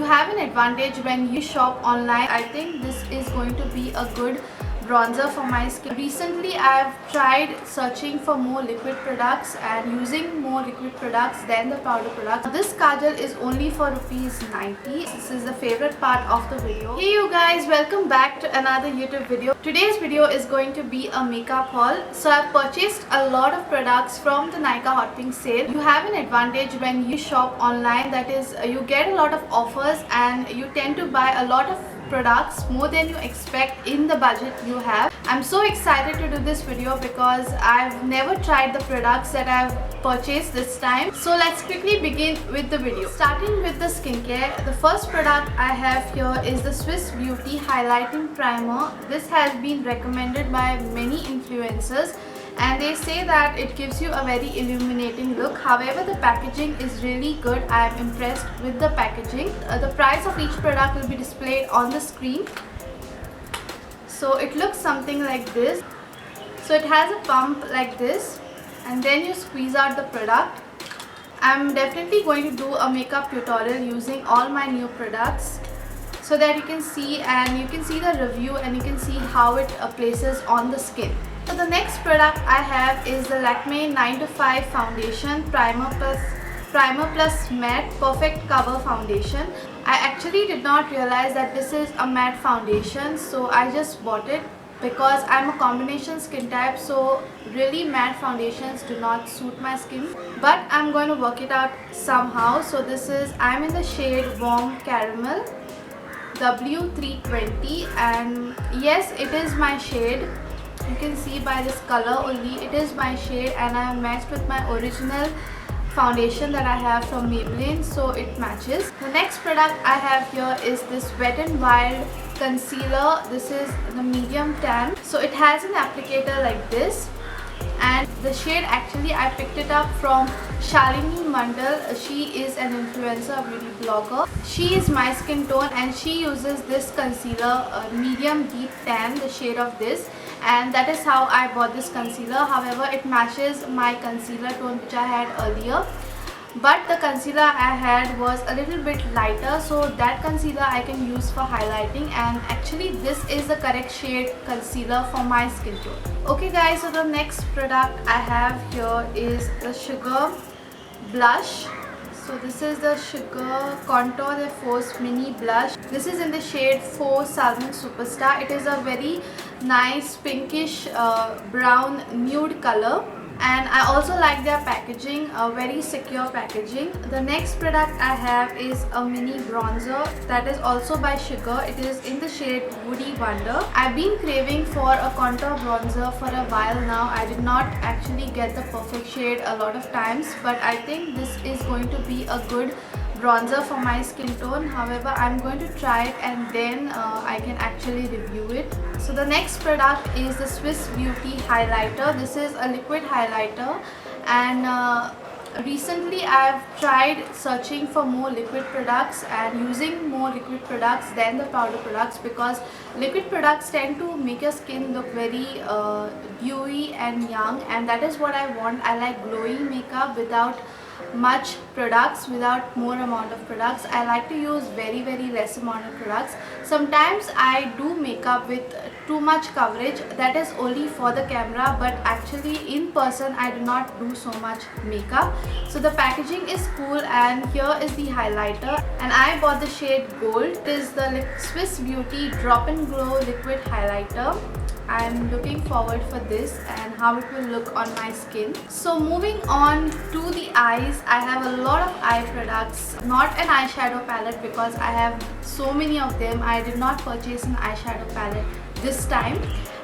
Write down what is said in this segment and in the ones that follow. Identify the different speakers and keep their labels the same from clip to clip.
Speaker 1: have an advantage when you shop online. I think this is going to be a good bronzer for my skin. Recently I've tried searching for more liquid products and using more liquid products than the powder products. This kajal is only for ₹90. This is the favorite part of the video. Hey you guys, welcome back to another YouTube video. Today's video is going to be a makeup haul. So I've purchased a lot of products from the Nykaa Hot Pink sale. You have an advantage when you shop online, that is you get a lot of offers and you tend to buy a lot of products more than you expect in the budget you have. I'm so excited to do this video because I've never tried the products that I've purchased this time. So let's quickly begin with the video. Starting with the skincare, the first product I have here is the Swiss Beauty Highlighting Primer. This has been recommended by many influencers and they say that it gives you a very illuminating look. However, the packaging is really good. I am impressed with the packaging. The price of each product will be displayed on the screen. So it looks something like this. So it has a pump like this and then you squeeze out the product. I'm definitely going to do a makeup tutorial using all my new products so that you can see the review and you can see how it places on the skin. So the next product I have is the Lakme 9 to 5 Foundation Primer Plus Matte Perfect Cover Foundation. I actually did not realize that this is a matte foundation, so I just bought it because I'm a combination skin type, so really matte foundations do not suit my skin. But I'm going to work it out somehow. So I'm in the shade Warm Caramel W320 and yes, it is my shade. You can see by this color only, it is my shade and I have matched with my original foundation that I have from Maybelline, so it matches. The next product I have here is this Wet n Wild Concealer. This is the medium tan. So it has an applicator like this and the shade, actually I picked it up from Shalini Mandal. She is an influencer, a beauty blogger. She is my skin tone and she uses this concealer, medium deep tan, the shade of this, and that is how I bought this concealer. However, it matches my concealer tone which I had earlier, but the concealer I had was a little bit lighter, so that concealer I can use for highlighting, and actually this is the correct shade concealer for my skin tone. Okay guys, so the next product I have here is the Sugar Blush. So this is the Sugar Contour de Force Mini Blush. This is in the shade 4 Salmon Superstar. It is a very nice pinkish brown nude color. And I also like their packaging, a very secure packaging. The next product I have is a mini bronzer that is also by Sugar. It is in the shade Woody Wonder. I've been craving for a contour bronzer for a while now. I did not actually get the perfect shade a lot of times, but I think this is going to be a good bronzer for my skin tone. However, I'm going to try it and then I can actually review it. So the next product is the Swiss Beauty Highlighter. This is a liquid highlighter and recently I've tried searching for more liquid products and using more liquid products than the powder products because liquid products tend to make your skin look very dewy and young, and that is what I want. I like glowing makeup without much products, without more amount of products. I like to use very less amount of products. Sometimes I do makeup with too much coverage, that is only for the camera, but actually in person I do not do so much makeup. So the packaging is cool and here is the highlighter and I bought the shade Gold. It is the Swiss Beauty Drop and Glow Liquid Highlighter. I'm looking forward for this and how it will look on my skin. So moving on to the eyes, I have a lot of eye products, not an eyeshadow palette because I have so many of them. I did not purchase an eyeshadow palette this time,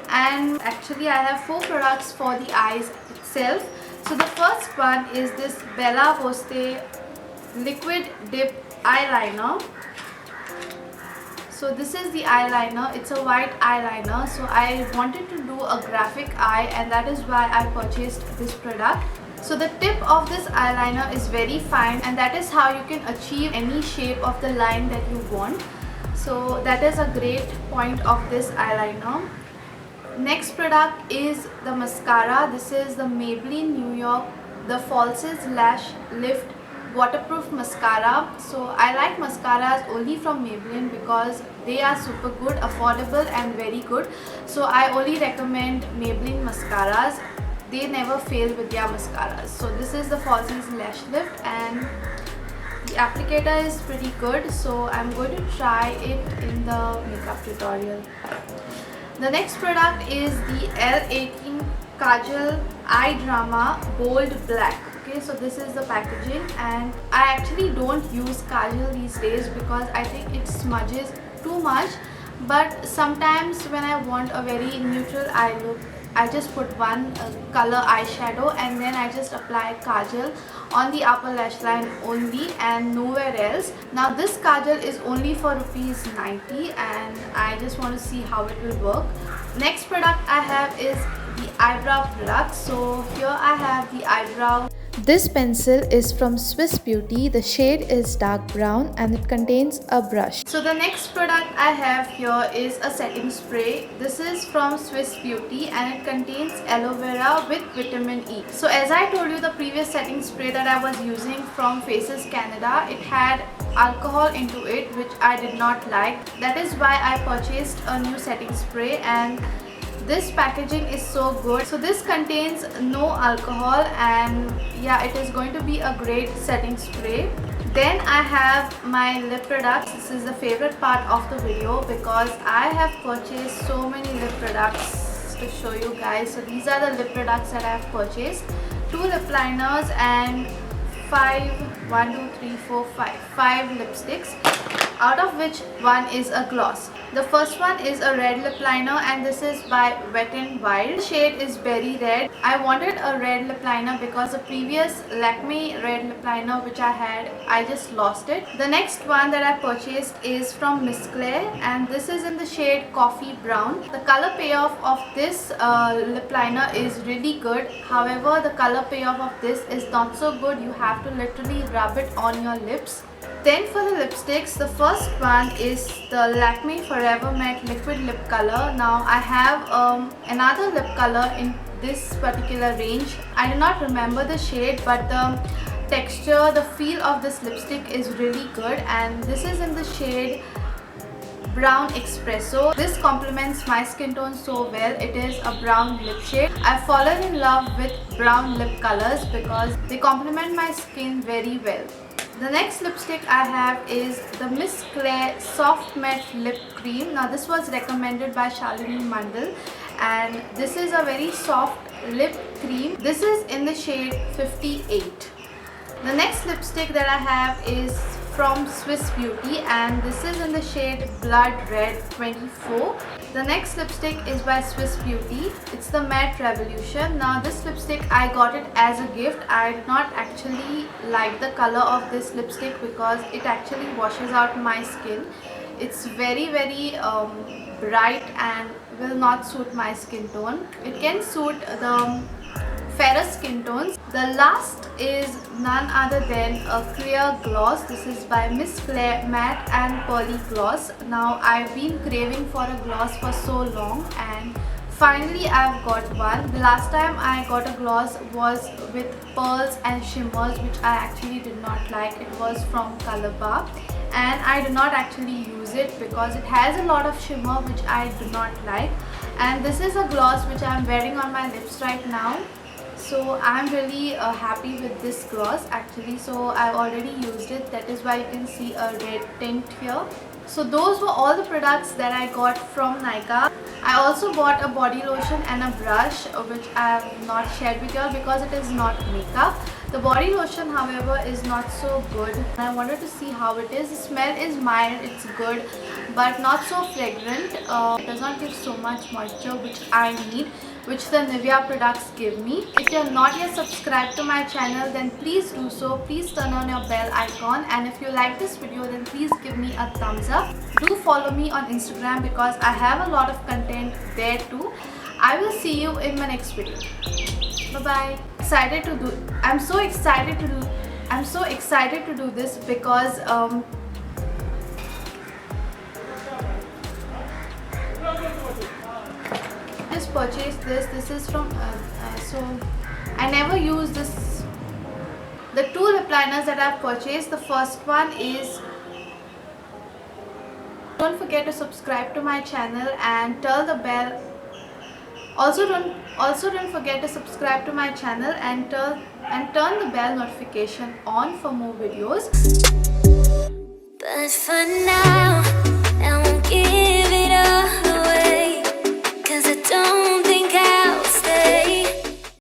Speaker 1: and actually I have 4 products for the eyes itself. So the first one is this Bella Voste Liquid Dip Eyeliner. So this is the eyeliner. It's a white eyeliner. So I wanted to do a graphic eye and that is why I purchased this product. So the tip of this eyeliner is very fine and that is how you can achieve any shape of the line that you want. So that is a great point of this eyeliner. Next product is the mascara. This is the Maybelline New York, the Falsies Lash Lift waterproof mascara. So I like mascaras only from Maybelline because they are super good, affordable and very good. So I only recommend Maybelline mascaras. They never fail with their mascaras. So this is the Falsies Lash Lift and the applicator is pretty good. So I'm going to try it in the makeup tutorial. The next product is the L18 Kajal Eye Drama Bold Black. Okay, so this is the packaging, and I actually don't use kajal these days because I think it smudges too much. But sometimes when I want a very neutral eye look, I just put one color eyeshadow and then I just apply kajal on the upper lash line only and nowhere else. Now this kajal is only for ₹90 and I just want to see how it will work. Next product I have is the eyebrow product. So here I have the eyebrow.
Speaker 2: This pencil is from Swiss Beauty. The shade is dark brown and it contains a brush.
Speaker 1: So the next product I have here is a setting spray. This is from Swiss Beauty and it contains aloe vera with vitamin E. So as I told you, the previous setting spray that I was using from Faces Canada, it had alcohol into it, which I did not like. That is why I purchased a new setting spray, and this packaging is so good. So this contains no alcohol and yeah, it is going to be a great setting spray. Then I have my lip products. This is the favorite part of the video because I have purchased so many lip products to show you guys. So these are the lip products that I have purchased. 2 lip liners and 5 lipsticks, out of which one is a gloss. The first one is a red lip liner and this is by Wet n Wild. The shade is Berry Red. I wanted a red lip liner because the previous Lakme red lip liner which I had, I just lost it. The next one that I purchased is from Miss Claire and this is in the shade Coffee Brown. The color payoff of this lip liner is really good. However, the color payoff of this is not so good. You have to literally rub it on your lips. Then for the lipsticks, the first one is the Lakme Forever Matte Liquid Lip Color. Now I have another lip color in this particular range. I do not remember the shade, but the texture, the feel of this lipstick is really good, and this is in the shade Brown Espresso. This complements my skin tone so well. It is a brown lip shade. I've fallen in love with brown lip colors because they complement my skin very well. The next lipstick I have is the Miss Claire Soft Matte Lip Cream. Now this was recommended by Shalini Mandal and this is a very soft lip cream. This is in the shade 58. The next lipstick that I have is from Swiss Beauty and this is in the shade Blood Red 24. The next lipstick is by Swiss Beauty. It's the Matte Revolution. Now this lipstick I got it as a gift. I did not actually like the color of this lipstick because it actually washes out my skin. It's very bright and will not suit my skin tone. It can suit the fairer skin tones. The last is none other than a clear gloss. This is by Miss Claire Matte and Pearly Gloss. Now I've been craving for a gloss for so long and finally I've got one. The last time I got a gloss was with pearls and shimmers, which I actually did not like. It was from Colourpop and I do not actually use it because it has a lot of shimmer which I do not like. And this is a gloss which I'm wearing on my lips right now. So I'm really happy with this gloss actually. So I've already used it. That is why you can see a red tint here. So those were all the products that I got from Nykaa. I also bought a body lotion and a brush which I have not shared with you all because it is not makeup. The body lotion however is not so good. I wanted to see how it is. The smell is mild, it's good, but not so fragrant. It does not give so much moisture which I need, which the Nivea products give me. If you are not yet subscribed to my channel, then please do so. Please turn on your bell icon, and if you like this video, then please give me a thumbs up. Do follow me on Instagram because I have a lot of content there too. I will see you in my next video. Bye bye. I'm so excited to do this because just purchased this. This is from so I never use this The two lip liners that I've purchased, the first one is, don't forget to subscribe to my channel and turn the bell. Also don't forget to subscribe to my channel and turn the bell notification on for more videos.
Speaker 3: But for now